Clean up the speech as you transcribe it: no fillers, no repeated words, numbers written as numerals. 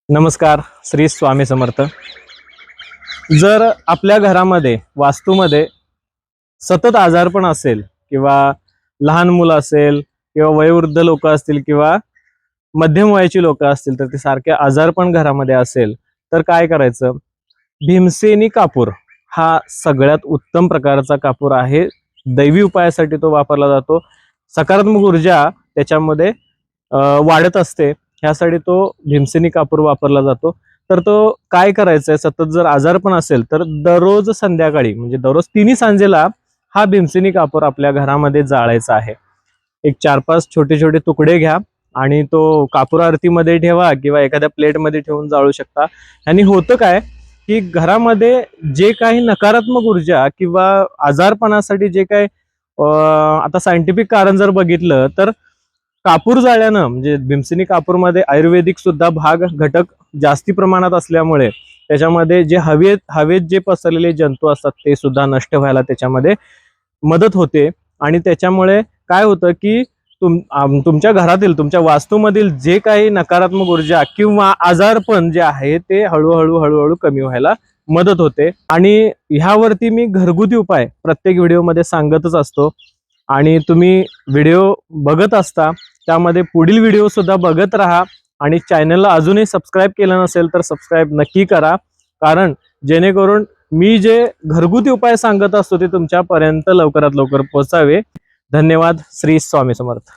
नमस्कार. श्री स्वामी समर्थ. जर आपल्या घरामध्ये वास्तूमध्ये सतत आजारपण असेल किंवा लहान मुलं असेल किंवा वयोवृद्ध लोक असतील किंवा मध्यम वयाची लोक असतील तर ते सारखे आजारपण घरामध्ये असेल तर काय करायचं? भीमसेनी कापूर हा सगळ्यात उत्तम प्रकारचा कापूर आहे. दैवी उपायासाठी तो वापरला जातो. सकारात्मक ऊर्जा त्याच्यामध्ये वाढत असते. ह्यासाठी तो भीमसेनी कापूर वापरला जातो. तर तो काय करायचंय, सतत जर आजारपण असेल तर दररोज संध्याकाळी म्हणजे दररोज तिन्ही सांजेला हा भीमसेनी कापूर आपल्या घरामध्ये जाळायचा आहे. एक 4-5 छोटे छोटे तुकडे घ्या आणि तो कापूर आरतीमध्ये ठेवा किंवा एखाद्या प्लेटमध्ये ठेवून जाळू शकता. आणि होतं काय की घरामध्ये जे काही नकारात्मक ऊर्जा किंवा आजारपणासाठी जे काही आता सायंटिफिक कारण जर बघितलं तर कापूर जाळल्यानं म्हणजे भीमसेनी कापूरमध्ये आयुर्वेदिक सुद्धा भाग घटक जास्ती प्रमाणात असल्यामुळे त्याच्यामध्ये जे हवेत जे पसरलेले जंतू असतात ते सुद्धा नष्ट व्हायला त्याच्यामध्ये मदत होते. आणि त्याच्यामुळे काय होतं की तुमच्या घरातील तुमच्या वास्तूमधील जे काही नकारात्मक ऊर्जा किंवा आजारपण जे आहे ते हळूहळू कमी व्हायला मदत होते. आणि ह्यावरती मी घरगुती उपाय प्रत्येक व्हिडिओमध्ये सांगतच असतो आणि तुम्ही व्हिडिओ बघत असता त्यामध्ये पुढील व्हिडिओ सुद्धा बघत राहा. आणि चॅनलला अजूनही सबस्क्राईब केलं नसेल तर सबस्क्राईब नक्की करा, कारण जेणेकरून मी जे घरगुती उपाय सांगत असतो ते तुमच्यापर्यंत लवकरात लवकर पोहोचावे. धन्यवाद. श्री स्वामी समर्थ.